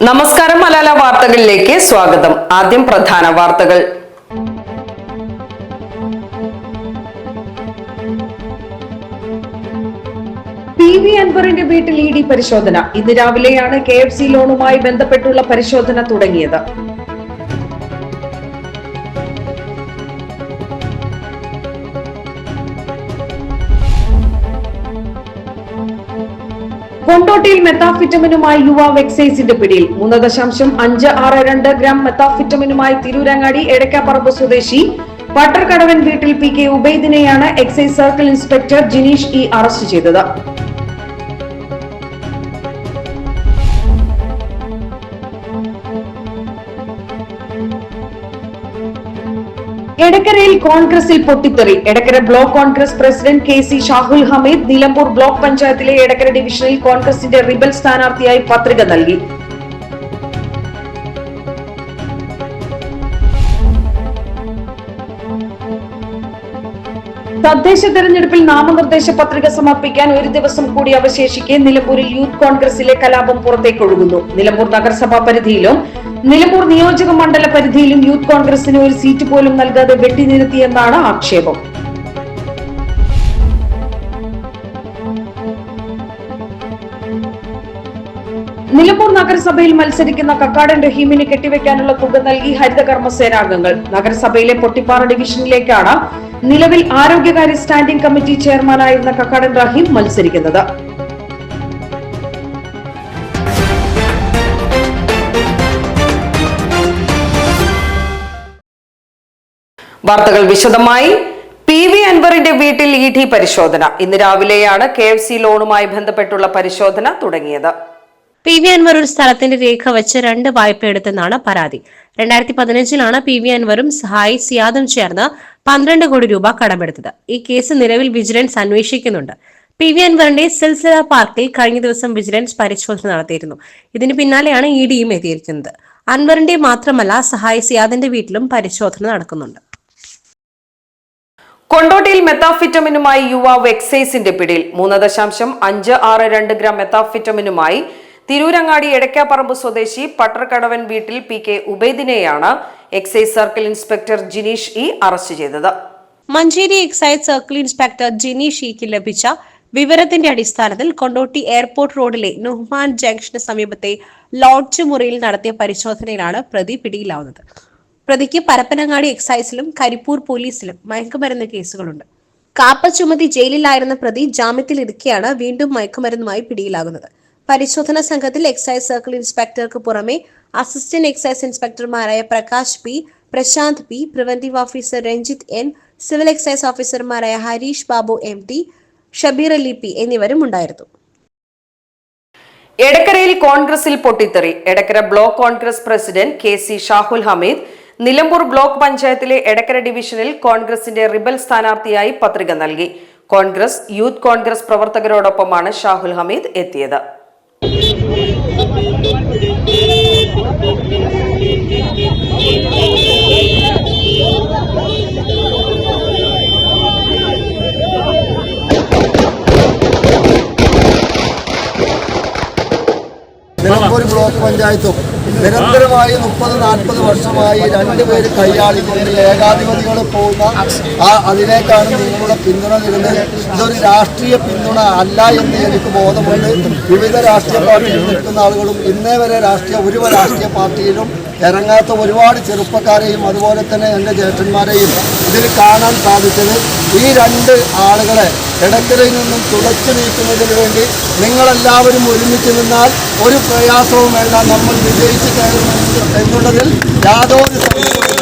നമസ്കാരം. മലയാള വാർത്തകളിലേക്ക് സ്വാഗതം. ആദ്യം പ്രധാന വാർത്തകൾ. PV അൻവറിന്റെ വീട്ടിൽ ED പരിശോധന. ഇന്ന് രാവിലെയാണ് KFC ലോണുമായി ബന്ധപ്പെട്ടുള്ള പരിശോധന തുടങ്ങിയത്. കൊണ്ടോട്ടിയിൽ മെത്താഫിറ്റമിനുമായി യുവാവ് എക്സൈസിന്റെ പിടിയിൽ. 3.562 ഗ്രാം മെത്താഫിറ്റമിനുമായി തിരൂരങ്ങാടി എടക്കാപ്പറമ്പ് സ്വദേശി പട്ടർകടവൻ വീട്ടിൽ PK ഉബൈദിനെയാണ് excise circle inspector Jineesh E arrest ചെയ്തത്. എടക്കരയിൽ കോൺഗ്രസിൽ പൊട്ടിത്തെറി. Edakkara block Congress president KC Shahul Hameed Nilambur block പഞ്ചായത്തിലെ എടക്കര ഡിവിഷനിൽ കോൺഗ്രസിന്റെ റിബൽ സ്ഥാനാർത്ഥിയായി പത്രിക നൽകി. തദ്ദേശ തെരഞ്ഞെടുപ്പിൽ നാമനിർദ്ദേശ പത്രിക സമർപ്പിക്കാൻ ഒരു ദിവസം കൂടി അവശേഷിക്കെ നിലമ്പൂരിൽ യൂത്ത് കോൺഗ്രസിലെ കലാപം പുറത്തേക്കൊഴുകുന്നു. നിലമ്പൂർ നഗരസഭാ പരിധിയിലും നിലമ്പൂർ നിയോജക മണ്ഡല പരിധിയിലും യൂത്ത് കോൺഗ്രസിന് ഒരു സീറ്റ് പോലും നൽകാതെ വെട്ടിനിരത്തിയെന്നാണ് ആക്ഷേപം. നിലമ്പൂർ നഗരസഭയിൽ മത്സരിക്കുന്ന കക്കാടൻ റഹീമിന് കെട്ടിവെക്കാനുള്ള തുക നൽകി ഹരിതകർമ്മസേനാംഗങ്ങൾ. നഗരസഭയിലെ പൊട്ടിപ്പാറ ഡിവിഷനിലേക്കാണ് നിലവിൽ ആരോഗ്യകാര്യ സ്റ്റാൻഡിംഗ് കമ്മിറ്റി ചെയർമാനായിരുന്ന കക്കാടൻ റഹീം മത്സരിക്കുന്നത്. വാർത്തകൾ വിശദമായി. PV അൻവറിന്റെ വീട്ടിൽ ED പരിശോധന. ഇന്ന് രാവിലെയാണ് KFC ലോണുമായി ബന്ധപ്പെട്ടുള്ള പരിശോധന തുടങ്ങിയത്. PV അൻവർ ഒരു സ്ഥലത്തിന്റെ രേഖ വെച്ച് 2 വായ്പ എടുത്തെന്നാണ് പരാതി. 2015-ലാണ് PV അൻവറും സഹായി സിയാദും ചേർന്ന് 12 കോടി രൂപ കടമെടുത്തത്. ഈ കേസ് നിലവിൽ വിജിലൻസ് അന്വേഷിക്കുന്നുണ്ട്. PV അൻവറിന്റെ സിൽസില പാർക്കിൽ കഴിഞ്ഞ ദിവസം വിജിലൻസ് പരിശോധന നടത്തിയിരുന്നു. ഇതിന് പിന്നാലെയാണ് EDയും എത്തിയിരിക്കുന്നത്. അൻവറിന്റെ മാത്രമല്ല സഹായി സിയാദിന്റെ വീട്ടിലും പരിശോധന നടക്കുന്നുണ്ട്. കൊണ്ടോട്ടിയിൽ മെത്താഫിറ്റമിനുമായി യുവാവ് എക്സൈസിന്റെ പിടിയിൽ. 3.562 ഗ്രാം മെത്താഫിറ്റമിനുമായി തിരൂരങ്ങാടി എടക്കാപ്പറമ്പ് സ്വദേശി പട്ടർകടവൻ വീട്ടിൽ PK ഉബൈദിനെയാണ് excise circle inspector Jineesh E arrest ചെയ്തത്. Manjeri excise circle inspector Jineesh Eക്ക് ലഭിച്ച വിവരത്തിന്റെ അടിസ്ഥാനത്തിൽ കൊണ്ടോട്ടി എയർപോർട്ട് റോഡിലെ നുഹ്മാൻ ജംഗ്ഷന് സമീപത്തെ ലോഡ്ജ് മുറിയിൽ നടത്തിയ പരിശോധനയിലാണ് പ്രതി പിടിയിലാവുന്നത്. പ്രതിക്ക് പരപ്പനങ്ങാടി എക്സൈസിലും കരിപ്പൂർ പോലീസിലും മയക്കുമരുന്ന് കേസുകളുണ്ട്. കാപ്പ ചുമതി ജയിലിലായിരുന്ന പ്രതി ജാമ്യത്തിലിരിക്കെയാണ് വീണ്ടും മയക്കുമരുന്നുമായി പിടിയിലാകുന്നത്. പരിശോധനാ സംഘത്തിൽ എക്സൈസ് സർക്കിൾ ഇൻസ്പെക്ടർക്ക് പുറമെ അസിസ്റ്റന്റ് എക്സൈസ് ഇൻസ്പെക്ടർമാരായ Prakash P, Prashanth P, preventive officer Ranjith N, civil excise ഓഫീസർമാരായ ഹരീഷ് ബാബു MT, ഷബീർ അലി P എന്നിവരും ഉണ്ടായിരുന്നു. എടക്കരയിൽ കോൺഗ്രസിൽ പൊട്ടിത്തെറി. Edakkara block Congress president KC Shahul Hameed Nilambur block പഞ്ചായത്തിലെ എടക്കര ഡിവിഷനിൽ കോൺഗ്രസിന്റെ റിബൽ സ്ഥാനാർത്ഥിയായി പത്രിക നൽകി. കോൺഗ്രസ് യൂത്ത് കോൺഗ്രസ് പ്രവർത്തകരോടൊപ്പമാണ് ഷാഹുൽ ഹമീദ് എത്തിയത്. നിലമ്പൂർ ബ്ലോക്ക് പഞ്ചായത്തും നിരന്തരമായി 30-40 വർഷമായി രണ്ടുപേര് കൈയാളിക്കൊണ്ട് ഏകാധിപതികൾ പോകുന്ന അതിനേക്കാണ് നിങ്ങളുടെ പിന്തുണ തരുന്നത്. ഇതൊരു രാഷ്ട്രീയ പിന്തുണ അല്ല എന്ന് എനിക്ക് ബോധമുണ്ട്. വിവിധ രാഷ്ട്രീയ പാർട്ടിയിൽ നിൽക്കുന്ന ആളുകളും ഇന്നേ വരെ ഒരു രാഷ്ട്രീയ പാർട്ടിയിലും ഇറങ്ങാത്ത ഒരുപാട് ചെറുപ്പക്കാരെയും അതുപോലെ തന്നെ എൻ്റെ ജ്യേഷ്ഠന്മാരെയും ഇതിൽ കാണാൻ സാധിച്ചത്. ഈ 2 ആളുകളെ എടക്കരയിൽ നിന്നും തുടച്ചു നീക്കുന്നതിന് വേണ്ടി നിങ്ങളെല്ലാവരും ഒരുമിച്ച് നിന്നാൽ ഒരു പ്രയാസവും വേണ്ട, നമ്മൾ വിജയിച്ച് കയറുമെന്ന് എന്നുള്ളതിൽ യാതൊരു സംശയവുമില്ല.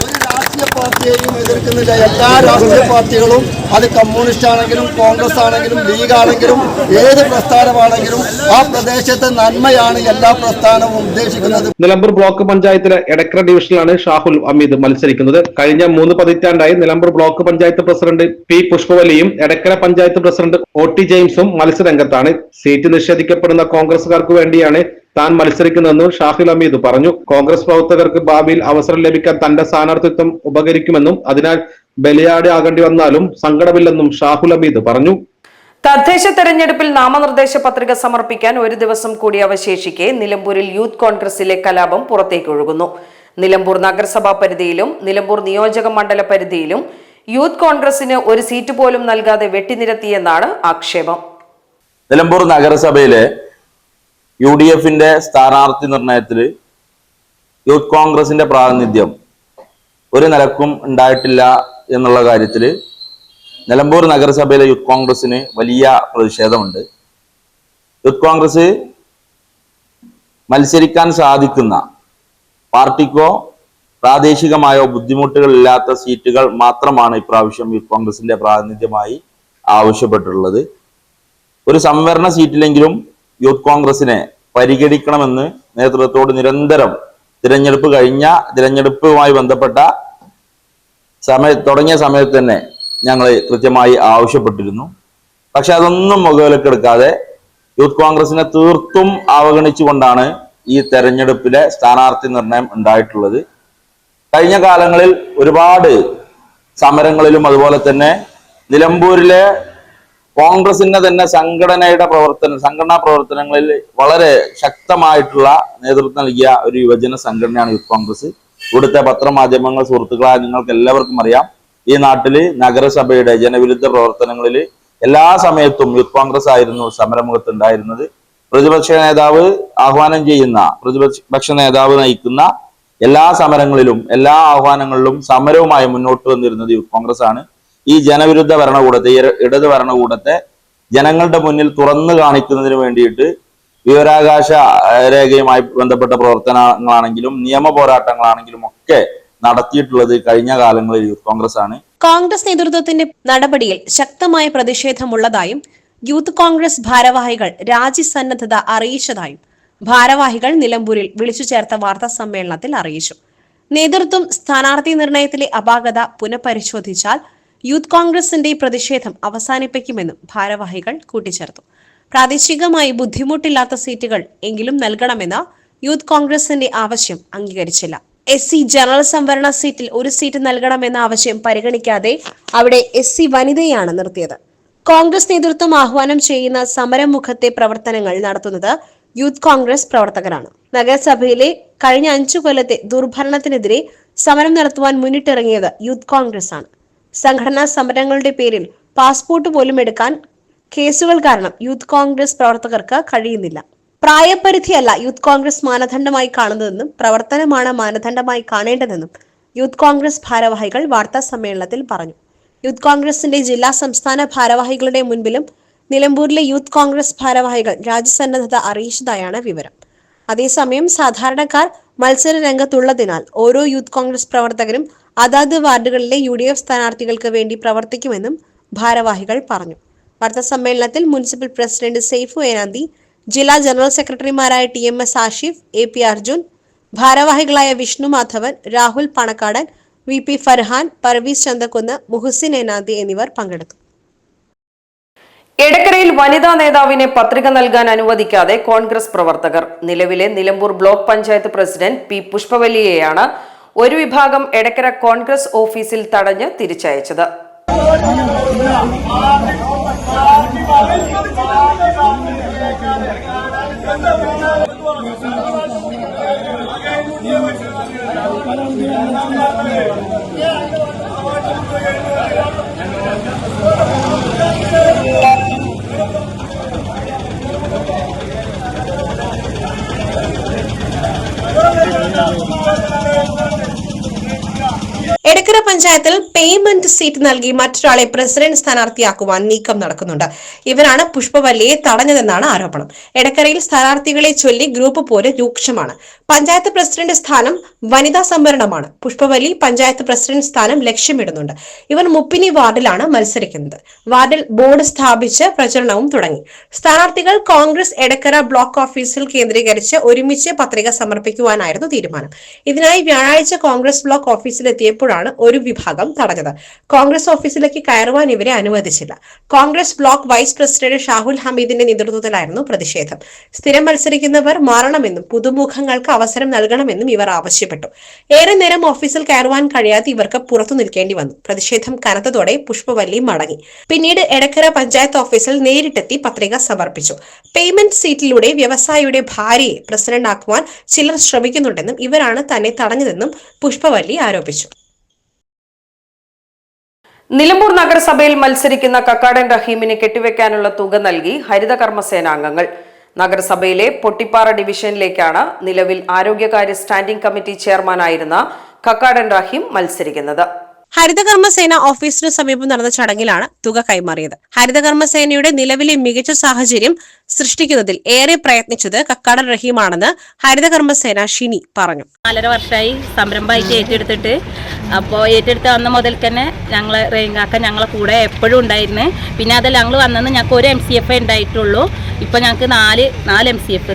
ഒരു രാഷ്ട്രീയ പാർട്ടിയെയും എതിർക്കുന്നില്ല. എല്ലാ രാഷ്ട്രീയ പാർട്ടികളും, അത് കമ്മ്യൂണിസ്റ്റ് ആണെങ്കിലും കോൺഗ്രസ് ആണെങ്കിലും ലീഗ് ആണെങ്കിലും ഏത് പ്രസ്ഥാനമാണെങ്കിലും ആ പ്രദേശത്തെ നന്മയാണ് എല്ലാ പ്രസ്ഥാനവും ഉദ്ദേശിക്കുന്നത്. നിലമ്പൂർ ബ്ലോക്ക് പഞ്ചായത്തിലെ എടക്കര ഡിവിഷനിലാണ് ഷാഹുൽ ഹമീദ് മത്സരിക്കുന്നത്. കഴിഞ്ഞ 3 പതിറ്റാണ്ടായി Nilambur block panchayat president P പുഷ്പവലിയും എടക്കര പഞ്ചായത്ത് പ്രസിഡന്റ് OT ജെയിംസും മത്സരരംഗത്താണ്. സീറ്റ് നിഷേധിക്കപ്പെടുന്ന കോൺഗ്രസുകാർക്ക് വേണ്ടിയാണ് താൻ മത്സരിക്കുന്നതെന്ന് ഷാഹുൽ ഹമീദ് പറഞ്ഞു. കോൺഗ്രസ് പ്രവർത്തകർക്ക് ഭാവിയിൽ അവസരം ലഭിക്കാൻ തന്റെ സ്ഥാനാർത്ഥിത്വം ഉപകരിക്കുമെന്നും അതിനാൽ ബലിയാട് ആകേണ്ടി വന്നാലും സങ്കടമില്ലെന്നും ഷാഹുൽ ഹമീദ് പറഞ്ഞു. തദ്ദേശ തെരഞ്ഞെടുപ്പിൽ നാമനിർദ്ദേശ പത്രിക സമർപ്പിക്കാൻ ഒരു ദിവസം കൂടി അവശേഷിക്കെ നിലമ്പൂരിൽ യൂത്ത് കോൺഗ്രസിലെ കലാപം പുറത്തേക്കൊഴുകുന്നു. നിലമ്പൂർ നഗരസഭാ പരിധിയിലും നിലമ്പൂർ നിയോജക മണ്ഡല പരിധിയിലും യൂത്ത് കോൺഗ്രസിന് ഒരു സീറ്റ് പോലും നൽകാതെ വെട്ടിനിരത്തിയെന്നാണ് ആക്ഷേപം. നിലമ്പൂർ നഗരസഭയിലെ UDFന്റെ സ്ഥാനാർത്ഥി നിർണയത്തിൽ യൂത്ത് കോൺഗ്രസിന്റെ പ്രാതിനിധ്യം ഒരു നിലക്കും ഉണ്ടായിട്ടില്ല എന്നുള്ള കാര്യത്തിൽ നിലമ്പൂർ നഗരസഭയിലെ യൂത്ത് കോൺഗ്രസിന് വലിയ പ്രതിഷേധമുണ്ട്. യൂത്ത് കോൺഗ്രസ് മത്സരിക്കാൻ സാധിക്കുന്ന പാർട്ടിക്കോ പ്രാദേശികമായോ ബുദ്ധിമുട്ടുകളില്ലാത്ത സീറ്റുകൾ മാത്രമാണ് ഇപ്രാവശ്യം യൂത്ത് കോൺഗ്രസിന്റെ പ്രാതിനിധ്യമായി ആവശ്യപ്പെട്ടിട്ടുള്ളത്. ഒരു സംവരണ സീറ്റിലെങ്കിലും യൂത്ത് കോൺഗ്രസിനെ പരിഗണിക്കണമെന്ന് നേതൃത്വത്തോട് നിരന്തരം തിരഞ്ഞെടുപ്പുമായി ബന്ധപ്പെട്ട തുടങ്ങിയ സമയത്ത് തന്നെ ഞങ്ങൾ കൃത്യമായി ആവശ്യപ്പെട്ടിരുന്നു. പക്ഷെ അതൊന്നും മുഖവിലക്കെടുക്കാതെ യൂത്ത് കോൺഗ്രസിനെ തീർത്തും അവഗണിച്ചുകൊണ്ടാണ് ഈ തെരഞ്ഞെടുപ്പിലെ സ്ഥാനാർത്ഥി നിർണയം ഉണ്ടായിട്ടുള്ളത്. കഴിഞ്ഞ കാലങ്ങളിൽ ഒരുപാട് സമരങ്ങളിലും അതുപോലെ തന്നെ നിലമ്പൂരിലെ കോൺഗ്രസിന്റെ തന്നെ സംഘടനാ പ്രവർത്തനങ്ങളിൽ വളരെ ശക്തമായിട്ടുള്ള നേതൃത്വം നൽകിയ ഒരു യുവജന സംഘടനയാണ് യൂത്ത് കോൺഗ്രസ്. ഇവിടുത്തെ പത്രമാധ്യമങ്ങൾ സുഹൃത്തുക്കളായ നിങ്ങൾക്ക് എല്ലാവർക്കും അറിയാം, ഈ നാട്ടില് നഗരസഭയുടെ ജനവിരുദ്ധ പ്രവർത്തനങ്ങളിൽ എല്ലാ സമയത്തും യൂത്ത് കോൺഗ്രസ് ആയിരുന്നു സമരമുഖത്ത് ഉണ്ടായിരുന്നത്. പ്രതിപക്ഷ നേതാവ് നയിക്കുന്ന എല്ലാ സമരങ്ങളിലും എല്ലാ ആഹ്വാനങ്ങളിലും സമരവുമായി മുന്നോട്ട് വന്നിരുന്നത് യൂത്ത് കോൺഗ്രസ് ആണ്. ഈ ജനവിരുദ്ധ ഭരണകൂടത്തെ, ഇടത് ഭരണകൂടത്തെ ജനങ്ങളുടെ മുന്നിൽ തുറന്നു കാണിക്കുന്നതിന് വേണ്ടിയിട്ട് വിവരാകാശ രേഖയുമായി ബന്ധപ്പെട്ട പ്രവർത്തനങ്ങളാണെങ്കിലും നിയമ പോരാട്ടങ്ങളാണെങ്കിലും ഒക്കെ നടത്തിയിട്ടുള്ളത് കഴിഞ്ഞ കാലങ്ങളിൽ യൂത്ത് കോൺഗ്രസ് ആണ്. കോൺഗ്രസ് നേതൃത്വത്തിന്റെ നടപടിയിൽ ശക്തമായ പ്രതിഷേധമുള്ളതായും യൂത്ത് കോൺഗ്രസ് ഭാരവാഹികൾ രാജിസന്നദ്ധത അറിയിച്ചതായും ഭാരവാഹികൾ നിലമ്പൂരിൽ വിളിച്ചു ചേർത്ത വാർത്താ സമ്മേളനത്തിൽ അറിയിച്ചു. നേതൃത്വം സ്ഥാനാർത്ഥി നിർണയത്തിലെ അപാകത പുനഃപരിശോധിച്ചാൽ യൂത്ത് കോൺഗ്രസിന്റെ പ്രതിഷേധം അവസാനിപ്പിക്കുമെന്നും ഭാരവാഹികൾ കൂട്ടിച്ചേർത്തു. പ്രാദേശികമായി ബുദ്ധിമുട്ടില്ലാത്ത സീറ്റുകൾ എങ്കിലും നൽകണമെന്ന യൂത്ത് കോൺഗ്രസിന്റെ ആവശ്യം അംഗീകരിച്ചില്ല. SC ജനറൽ സംവരണ സീറ്റിൽ ഒരു സീറ്റ് നൽകണമെന്ന ആവശ്യം പരിഗണിക്കാതെ അവിടെ SC വനിതയാണ് നിർത്തിയത്. കോൺഗ്രസ് നേതൃത്വം ആഹ്വാനം ചെയ്യുന്ന സമരമുഖത്തെ പ്രവർത്തനങ്ങൾ നടത്തുന്നത് യൂത്ത് കോൺഗ്രസ് പ്രവർത്തകരാണ്. നഗരസഭയിലെ കഴിഞ്ഞ 5 കൊല്ലത്തെ ദുർഭരണത്തിനെതിരെ സമരം നടത്തുവാൻ മുന്നിട്ടിറങ്ങിയത് യൂത്ത് കോൺഗ്രസ് ആണ്. സംഘടനാ സമരങ്ങളുടെ പേരിൽ പാസ്പോർട്ട് പോലും എടുക്കാൻ കേസുകൾ കാരണം യൂത്ത് കോൺഗ്രസ് പ്രവർത്തകർക്ക് കഴിയുന്നില്ല. പ്രായപരിധിയല്ല യൂത്ത് കോൺഗ്രസ് മാനദണ്ഡമായി കാണുന്നതെന്നും പ്രവർത്തനമാണ് മാനദണ്ഡമായി കാണേണ്ടതെന്നും യൂത്ത് കോൺഗ്രസ് ഭാരവാഹികൾ വാർത്താ സമ്മേളനത്തിൽ പറഞ്ഞു. യൂത്ത് കോൺഗ്രസിന്റെ ജില്ലാ സംസ്ഥാന ഭാരവാഹികളുടെ മുൻപിലും നിലമ്പൂരിലെ യൂത്ത് കോൺഗ്രസ് ഭാരവാഹികൾ രാജ്യസന്നദ്ധത അറിയിച്ചതായാണ് വിവരം. അതേസമയം സാധാരണക്കാർ മത്സര രംഗത്തുള്ളതിനാൽ ഓരോ യൂത്ത് കോൺഗ്രസ് പ്രവർത്തകരും അതാത് വാർഡുകളിലെ UDF സ്ഥാനാർത്ഥികൾക്ക് വേണ്ടി പ്രവർത്തിക്കുമെന്നും ഭാരവാഹികൾ പറഞ്ഞു. വാർത്താ സമ്മേളനത്തിൽ മുനിസിപ്പൽ പ്രസിഡന്റ് സെയ്ഫു ഏനാന്തി, ജില്ലാ ജനറൽ സെക്രട്ടറിമാരായ TMS ആഷിഫ്, AP അർജുൻ, ഭാരവാഹികളായ വിഷ്ണു മാധവൻ, രാഹുൽ പണക്കാടൻ, VP ഫർഹാൻ, പർവീസ് ചന്തക്കുന്ന്, മുഹസിൻ ഏനാന്തി എന്നിവർ പങ്കെടുത്തു. എടക്കരയിൽ വനിതാ നേതാവിനെ പത്രിക നൽകാൻ അനുവദിക്കാതെ കോൺഗ്രസ് പ്രവർത്തകർ. നിലവിലെ Nilambur block panchayat president P പുഷ്പവല്ലിയെയാണ് ഒരു വിഭാഗം എടക്കര കോൺഗ്രസ് ഓഫീസിൽ തടഞ്ഞ് തിരിച്ചയച്ചത്. എടക്കര പഞ്ചായത്തിൽ പേയ്മെന്റ് സീറ്റ് നൽകി മറ്റൊരാളെ പ്രസിഡന്റ് സ്ഥാനാർത്ഥിയാക്കുവാൻ നീക്കം നടക്കുന്നുണ്ട്. ഇവരാണ് പുഷ്പവല്ലിയെ തടഞ്ഞതെന്നാണ് ആരോപണം. എടക്കരയിൽ സ്ഥാനാർത്ഥികളെ ചൊല്ലി ഗ്രൂപ്പ് പോര് രൂക്ഷമാണ്. പഞ്ചായത്ത് പ്രസിഡന്റ് സ്ഥാനം വനിതാ സംവരണമാണ്. പുഷ്പവല്ലി പഞ്ചായത്ത് പ്രസിഡന്റ് സ്ഥാനം ലക്ഷ്യമിടുന്നുണ്ട്. ഇവർ മുപ്പിനി വാർഡിലാണ് മത്സരിക്കുന്നത്. വാർഡിൽ ബോർഡ് സ്ഥാപിച്ച് പ്രചരണവും തുടങ്ങി. സ്ഥാനാർത്ഥികൾ കോൺഗ്രസ് എടക്കര ബ്ലോക്ക് ഓഫീസിൽ കേന്ദ്രീകരിച്ച് ഒരുമിച്ച് പത്രിക സമർപ്പിക്കുവാനായിരുന്നു തീരുമാനം. ഇതിനായി വ്യാഴാഴ്ച കോൺഗ്രസ് ബ്ലോക്ക് ഓഫീസിലെത്തിയപ്പോഴാണ് എത്തിയപ്പോഴാണ് ഒരു വിഭാഗം തടഞ്ഞത്. കോൺഗ്രസ് ഓഫീസിലേക്ക് കയറുവാൻ ഇവരെ അനുവദിച്ചില്ല. Congress block vice president Shahul ഹമീദിന്റെ നേതൃത്വത്തിലായിരുന്നു പ്രതിഷേധം. സ്ഥിരം മത്സരിക്കുന്നവർ മാറണമെന്നും പുതുമുഖങ്ങൾക്ക് അവസരം നൽകണമെന്നും ഇവർ ആവശ്യപ്പെട്ടു. ഏറെ നേരം ഓഫീസിൽ കയറുവാൻ കഴിയാതെ ഇവർക്ക് പുറത്തു നിൽക്കേണ്ടി വന്നു. പ്രതിഷേധം കനത്തതോടെ പുഷ്പവല്ലി മടങ്ങി. പിന്നീട് എടക്കര പഞ്ചായത്ത് ഓഫീസിൽ നേരിട്ടെത്തി പത്രിക സമർപ്പിച്ചു. പേയ്മെന്റ് സീറ്റിലൂടെ വ്യവസായിയുടെ ഭാര്യയെ പ്രസിഡന്റ് ആക്കുവാൻ ചിലർ ശ്രമിക്കുന്നുണ്ടെന്നും ഇവരാണ് തന്നെ തടഞ്ഞതെന്നും പുഷ്പവല്ലി ആരോപിച്ചു. നിലമ്പൂർ നഗരസഭയിൽ മത്സരിക്കുന്ന കക്കാടൻ റഹീമിന് കെട്ടിവെക്കാനുള്ള തുക നൽകി ഹരിതകർമ്മസേനാംഗങ്ങൾ. നഗരസഭയിലെ പൊട്ടിപ്പാറ ഡിവിഷനിലേക്കാണ് നിലവിൽ ആരോഗ്യകാര്യ സ്റ്റാൻഡിംഗ് കമ്മിറ്റി ചെയർമാനായിരുന്ന കക്കാടൻ റഹീം മത്സരിക്കുന്നത്. ഹരിതകർമ്മസേന ഓഫീസിന് സമീപം നടന്ന ചടങ്ങിലാണ് തുക കൈമാറിയത്. ഹരിതകർമ്മസേനയുടെ നിലവിലെ മികച്ച സാഹചര്യം സൃഷ്ടിക്കുന്നതിൽ ഏറെ പ്രയത്നിച്ചത് കക്കാടൻ റഹീമാണെന്ന് ഹരിതകർമ്മസേന ഷിനി പറഞ്ഞു. 4.5 വർഷമായി സംരംഭമായിട്ട് ഏറ്റെടുത്തിട്ട്. അപ്പോൾ ഏറ്റെടുത്ത് വന്ന മുതൽ തന്നെ ഞങ്ങൾ റേങ്കാക്ക ഞങ്ങളെ കൂടെ എപ്പോഴും ഉണ്ടായിരുന്നു. പിന്നെ അതല്ല ഞങ്ങൾ വന്നെന്ന് ഞങ്ങൾക്ക് ഒരു MCF ഉണ്ടായിട്ടുള്ളൂ. ഇപ്പോൾ ഞങ്ങൾക്ക് 4 MCF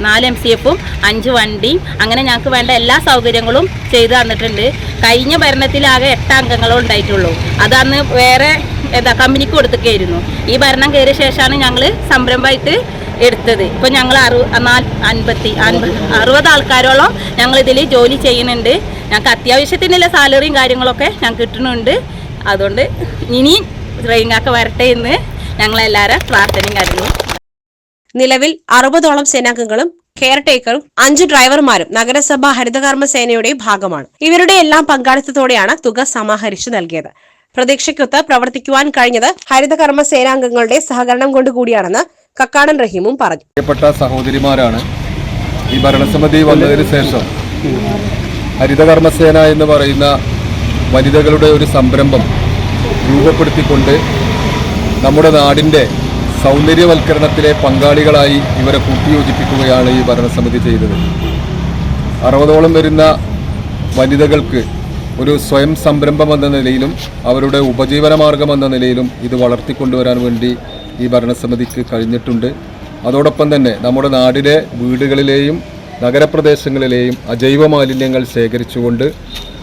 5 വണ്ടിയും അങ്ങനെ ഞങ്ങൾക്ക് വേണ്ട എല്ലാ സൗകര്യങ്ങളും ചെയ്തു തന്നിട്ടുണ്ട്. കഴിഞ്ഞ ഭരണത്തിലാകെ 8 അംഗങ്ങളും ഉണ്ടായിട്ടുള്ളൂ. അതന്ന് വേറെ കമ്പനിക്ക് കൊടുത്തൊക്കെയായിരുന്നു. ഈ ഭരണം കയറിയ ശേഷമാണ് ഞങ്ങൾ സംരംഭമായിട്ട് എടുത്തത്. ഇപ്പം ഞങ്ങൾ 60 ആൾക്കാരോളം ഞങ്ങൾ ഇതിൽ ജോലി ചെയ്യുന്നുണ്ട്. ഞങ്ങൾക്ക് അത്യാവശ്യത്തിനുള്ള സാലറിയും കാര്യങ്ങളൊക്കെ ഞങ്ങൾക്ക് കിട്ടുന്നുണ്ട്. അതുകൊണ്ട് ഇനി റേങ്കാക്ക വരട്ടെ എന്ന് ഞങ്ങളെല്ലാവരും പ്രാർത്ഥനയും കാര്യങ്ങളും. നിലവിൽ 60ഓളം സേനാംഗങ്ങളും കെയർ ടേക്കറും 5 ഡ്രൈവർമാരും നഗരസഭാ ഹരിതകർമ്മ സേനയുടെ ഭാഗമാണ്. ഇവരുടെ എല്ലാം പങ്കാളിത്തത്തോടെയാണ് തുക സമാഹരിച്ചു നൽകിയത്. പ്രതീക്ഷയ്ക്കൊത്ത് പ്രവർത്തിക്കുവാൻ കഴിഞ്ഞത് ഹരിതകർമ്മ സേനാംഗങ്ങളുടെ സഹകരണം കൊണ്ടുകൂടിയാണെന്ന് കക്കാടൻ റഹീമും പറഞ്ഞു. പ്രിയപ്പെട്ട സഹോദരിമാരാണ്, ഈ ഭരണസമിതി വന്നതിന് ശേഷം ഹരിതകർമ്മസേന എന്ന് പറയുന്ന വനിതകളുടെ ഒരു സംരംഭം രൂപപ്പെടുത്തിക്കൊണ്ട് നമ്മുടെ നാടിൻ്റെ സൗന്ദര്യവൽക്കരണത്തിലെ പങ്കാളികളായി ഇവരെ കൂട്ടിയോജിപ്പിക്കുകയാണ് ഈ ഭരണസമിതി ചെയ്തത്. 60ഓളം വരുന്ന വനിതകൾക്ക് ഒരു സ്വയം സംരംഭം എന്ന നിലയിലും അവരുടെ ഉപജീവനമാർഗം എന്ന നിലയിലും ഇത് വളർത്തിക്കൊണ്ടുവരാൻ വേണ്ടി ഈ ഭരണസമിതിക്ക് കഴിഞ്ഞിട്ടുണ്ട്. അതോടൊപ്പം തന്നെ നമ്മുടെ നാടിലെ വീടുകളിലെയും നഗരപ്രദേശങ്ങളിലെയും അജൈവ മാലിന്യങ്ങൾ ശേഖരിച്ചുകൊണ്ട്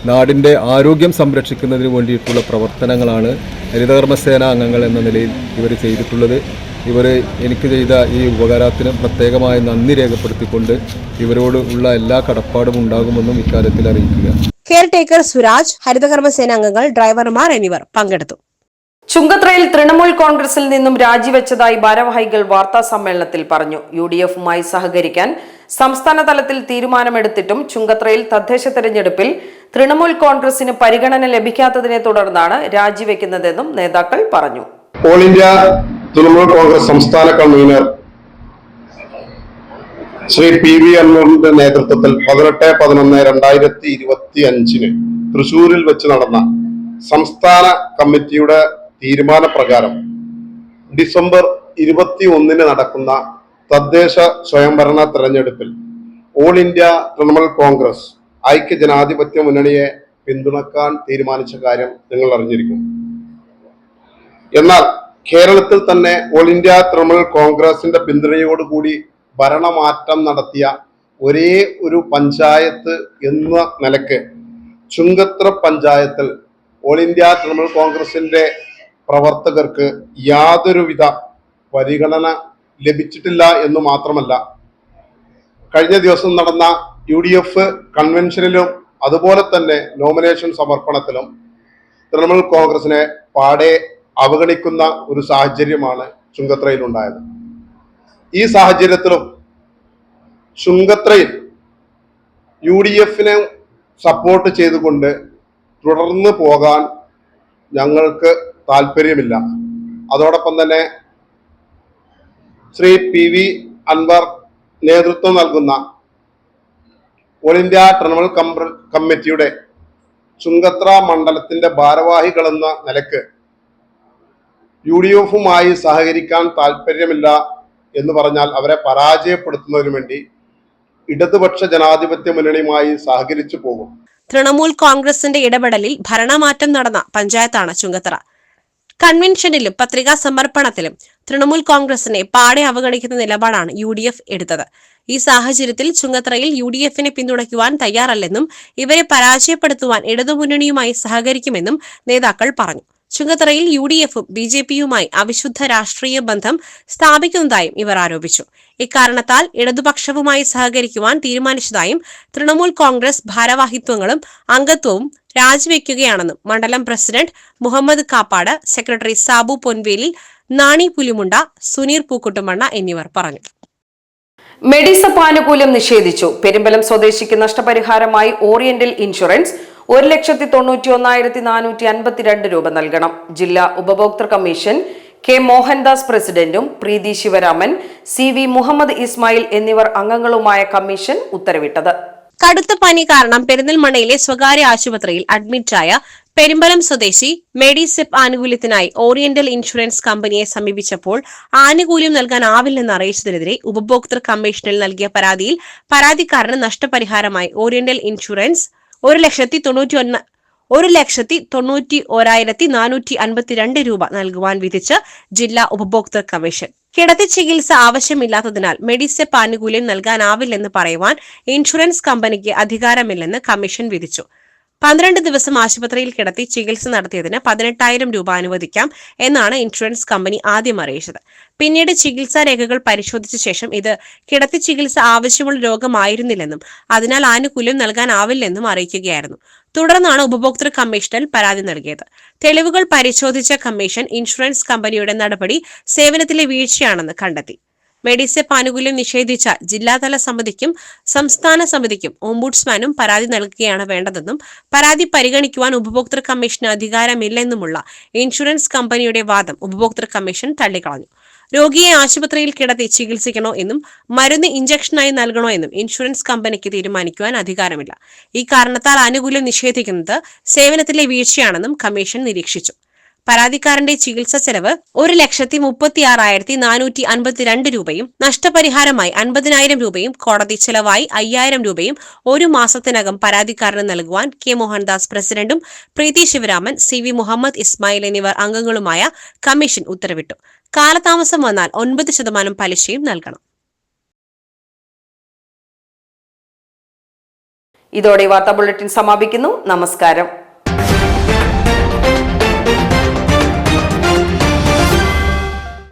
നാടിൻ്റെ ആരോഗ്യം സംരക്ഷിക്കുന്നതിന് വേണ്ടിയിട്ടുള്ള പ്രവർത്തനങ്ങളാണ് ഹരിതകർമ്മസേന അംഗങ്ങൾ എന്ന നിലയിൽ ഇവർ ചെയ്തിട്ടുള്ളത്. ഇവർ എനിക്ക് ചെയ്ത ഈ ഉപകാരത്തിന് പ്രത്യേകമായ നന്ദി രേഖപ്പെടുത്തിക്കൊണ്ട് ഇവരോട് ഉള്ള എല്ലാ കടപ്പാടും ഉണ്ടാകുമെന്നും ഇക്കാര്യത്തിൽ അറിയിക്കുക. കെയർ ടേക്കർ സുരാജ്, ഹരിതകർമ്മസേന അംഗങ്ങൾ, ഡ്രൈവർമാർ എന്നിവർ പങ്കെടുത്തു. ചുങ്കത്രയിൽ തൃണമൂൽ കോൺഗ്രസിൽ നിന്നും രാജിവെച്ചതായി ഭാരവാഹികൾ വാർത്താ സമ്മേളനത്തിൽ പറഞ്ഞു. UDF-മായി സഹകരിക്കാൻ സംസ്ഥാന തലത്തിൽ തീരുമാനമെടുത്തിട്ടും ചുങ്കത്രയിൽ തദ്ദേശ തെരഞ്ഞെടുപ്പിൽ തൃണമൂൽ കോൺഗ്രസിന് പരിഗണന ലഭിക്കാത്തതിനെ തുടർന്നാണ് രാജിവെക്കുന്നതെന്നും നേതാക്കൾ പറഞ്ഞു. ഓൾ ഇന്ത്യ തൃണമൂൽ കോൺഗ്രസ് സംസ്ഥാന കൺവീനർ ശ്രീ PV അൻവറിന്റെ നേതൃത്വത്തിൽ 18/11/2025 തൃശൂരിൽ വെച്ച് നടന്ന സംസ്ഥാന കമ്മിറ്റിയുടെ തീരുമാനപ്രകാരം ഡിസംബർ 21 നടക്കുന്ന തദ്ദേശ സ്വയംഭരണ തെരഞ്ഞെടുപ്പിൽ ഓൾ ഇന്ത്യ തൃണമൂൽ കോൺഗ്രസ് ഐക്യ ജനാധിപത്യ മുന്നണിയെ പിന്തുണക്കാൻ തീരുമാനിച്ച കാര്യം നിങ്ങൾ അറിഞ്ഞിരിക്കും. എന്നാൽ കേരളത്തിൽ തന്നെ ഓൾ ഇന്ത്യ തൃണമൂൽ കോൺഗ്രസിന്റെ പിന്തുണയോടുകൂടി ഭരണമാറ്റം നടത്തിയ ഒരേ ഒരു പഞ്ചായത്ത് എന്ന നിലക്ക് ചുങ്കത്ര പഞ്ചായത്തിൽ ഓൾ ഇന്ത്യ തൃണമൂൽ കോൺഗ്രസിന്റെ പ്രവർത്തകർക്ക് യാതൊരുവിധ പരിഗണന ലഭിച്ചിട്ടില്ല എന്ന് മാത്രമല്ല, കഴിഞ്ഞ ദിവസം നടന്ന UDF കൺവെൻഷനിലും അതുപോലെ തന്നെ നോമിനേഷൻ സമർപ്പണത്തിലും തൃണമൂൽ കോൺഗ്രസിനെ പാടെ അവഗണിക്കുന്ന ഒരു സാഹചര്യമാണ് ചുങ്കത്രയിൽ ഉണ്ടായത്. ഈ സാഹചര്യത്തിലും ചുങ്കത്രയിൽ UDF-നെ സപ്പോർട്ട് ചെയ്തുകൊണ്ട് തുടർന്ന് പോകാൻ ഞങ്ങൾക്ക് താല്പര്യമില്ല. അതോടൊപ്പം തന്നെ ശ്രീ PV അൻവർ നേതൃത്വം നൽകുന്ന ഓൾ ഇന്ത്യ തൃണമൂൽ കമ്മിറ്റിയുടെ ചുങ്കത്ര മണ്ഡലത്തിന്റെ ഭാരവാഹികളെന്ന നിലക്ക് UDF-മായി സഹകരിക്കാൻ താല്പര്യമില്ല എന്ന് പറഞ്ഞാൽ അവരെ പരാജയപ്പെടുത്തുന്നതിനു വേണ്ടി ഇടതുപക്ഷ ജനാധിപത്യ മുന്നണിയുമായി സഹകരിച്ചു പോകും. തൃണമൂൽ കോൺഗ്രസിന്റെ ഇടപെടലിൽ ഭരണമാറ്റം നടന്ന പഞ്ചായത്താണ് ചുങ്കത്തറ. കൺവെൻഷനിലും പത്രികാ സമർപ്പണത്തിലും തൃണമൂൽ കോൺഗ്രസിനെ പാടെ അവഗണിക്കുന്ന നിലപാടാണ് UDF എടുത്തത്. ഈ സാഹചര്യത്തിൽ ചുങ്കത്തറയിൽ UDFനെ പിന്തുണയ്ക്കുവാൻ തയ്യാറല്ലെന്നും ഇവരെ പരാജയപ്പെടുത്തുവാൻ ഇടതുമുന്നണിയുമായി സഹകരിക്കുമെന്നും നേതാക്കൾ പറഞ്ഞു. ചുങ്കത്തറയിൽ UDFും BJPയുമായി അവിശുദ്ധ രാഷ്ട്രീയ ബന്ധം സ്ഥാപിക്കുന്നതായും ഇവർ ആരോപിച്ചു. ഇക്കാരണത്താൽ ഇടതുപക്ഷവുമായി സഹകരിക്കുവാൻ തീരുമാനിച്ചതായും തൃണമൂൽ കോൺഗ്രസ് ഭാരവാഹിത്വങ്ങളും അംഗത്വവും രാജിവെക്കുകയാണെന്നും മണ്ഡലം പ്രസിഡന്റ് മുഹമ്മദ് കാപ്പാട്, സെക്രട്ടറി സാബു പൊൻവേലിൽ, നാണി പുലിമുണ്ട, സുനീർ പൂക്കുട്ടുമണ്ണ എന്നിവർ പറഞ്ഞു. മെഡിസപ്പ് ആനുകൂല്യം നിഷേധിച്ചു. പെരുമ്പലം സ്വദേശിക്ക് നഷ്ടപരിഹാരമായി ഓറിയന്റൽ ഇൻഷുറൻസ് 1,91,452 രൂപ നൽകണം. ജില്ലാ ഉപഭോക്തൃ കമ്മീഷൻ കെ മോഹൻദാസ് പ്രസിഡന്റും പ്രീതി ശിവരാമൻ, CV മുഹമ്മദ് ഇസ്മായിൽ എന്നിവർ അംഗങ്ങളുമായ കമ്മീഷൻ ഉത്തരവിട്ടത്. കടുത്ത പനി കാരണം പെരിന്തൽമണ്ണയിലെ സ്വകാര്യ ആശുപത്രിയിൽ അഡ്മിറ്റായ പെരുമ്പലം സ്വദേശി മെഡിസെപ്പ് ആനുകൂല്യത്തിനായി ഓറിയന്റൽ ഇൻഷുറൻസ് കമ്പനിയെ സമീപിച്ചപ്പോൾ ആനുകൂല്യം നൽകാനാവില്ലെന്ന് അറിയിച്ചതിനെതിരെ ഉപഭോക്തൃ കമ്മീഷനിൽ നൽകിയ പരാതിയിൽ പരാതിക്കാരന് നഷ്ടപരിഹാരമായി ഓറിയന്റൽ ഇൻഷുറൻസ് 1,91,452 രൂപ നൽകുവാൻ വിധിച്ച് ജില്ലാ ഉപഭോക്തൃ കമ്മീഷൻ. കിടത്തി ചികിത്സ ആവശ്യമില്ലാത്തതിനാൽ മെഡിസെപ്പ് ആനുകൂല്യം നൽകാനാവില്ലെന്ന് പറയുവാൻ ഇൻഷുറൻസ് കമ്പനിക്ക് അധികാരമില്ലെന്ന് കമ്മീഷൻ വിധിച്ചു. 12 ദിവസം ആശുപത്രിയിൽ കിടത്തി ചികിത്സ നടത്തിയതിന് 18,000 രൂപ അനുവദിക്കാം എന്നാണ് ഇൻഷുറൻസ് കമ്പനി ആദ്യം അറിയിച്ചത്. പിന്നീട് ചികിത്സാ രേഖകൾ പരിശോധിച്ച ശേഷം ഇത് കിടത്തി ചികിത്സ ആവശ്യമുള്ള രോഗമായിരുന്നില്ലെന്നും അതിനാൽ ആനുകൂല്യം നൽകാനാവില്ലെന്നും അറിയിക്കുകയായിരുന്നു. തുടർന്നാണ് ഉപഭോക്തൃ കമ്മീഷനിൽ പരാതി നൽകിയത്. തെളിവുകൾ പരിശോധിച്ച കമ്മീഷൻ ഇൻഷുറൻസ് കമ്പനിയുടെ നടപടി സേവനത്തിലെ വീഴ്ചയാണെന്ന് കണ്ടെത്തി. മെഡിസെപ്പ് ആനുകൂല്യം നിഷേധിച്ച ജില്ലാതല സമിതിക്കും സംസ്ഥാന സമിതിക്കും ഓംബുഡ്സ്മാനും പരാതി നൽകുകയാണ് വേണ്ടതെന്നും പരാതി പരിഗണിക്കുവാൻ ഉപഭോക്തൃ കമ്മീഷന് അധികാരമില്ലെന്നുമുള്ള ഇൻഷുറൻസ് കമ്പനിയുടെ വാദം ഉപഭോക്തൃ കമ്മീഷൻ തള്ളിക്കളഞ്ഞു. രോഗിയെ ആശുപത്രിയിൽ കിടത്തി ചികിത്സിക്കണോ എന്നും മരുന്ന് ഇഞ്ചക്ഷനായി നൽകണോ എന്നും ഇൻഷുറൻസ് കമ്പനിക്ക് തീരുമാനിക്കുവാൻ അധികാരമില്ല. ഈ കാരണത്താൽ ആനുകൂല്യം നിഷേധിക്കുന്നത് സേവനത്തിലെ വീഴ്ചയാണെന്നും കമ്മീഷൻ നിരീക്ഷിച്ചു. പരാതിക്കാരന്റെ ചികിത്സാ ചെലവ് 1,36,452 രൂപയും നഷ്ടപരിഹാരമായി 50,000 രൂപയും കോടതി ചെലവായി 5,000 രൂപയും ഒരു മാസത്തിനകം പരാതിക്കാരന് നൽകുവാൻ കെ മോഹൻദാസ് പ്രസിഡന്റും പ്രീതി ശിവരാമൻ, CV മുഹമ്മദ് ഇസ്മായിൽ എന്നിവർ അംഗങ്ങളുമായ കമ്മീഷൻ ഉത്തരവിട്ടു. കാലതാമസം വന്നാൽ 9% പലിശയും നൽകണം. ഇതോടെ വാർത്താ ബുള്ളറ്റിൻ സമാപിക്കുന്നു. നമസ്കാരം.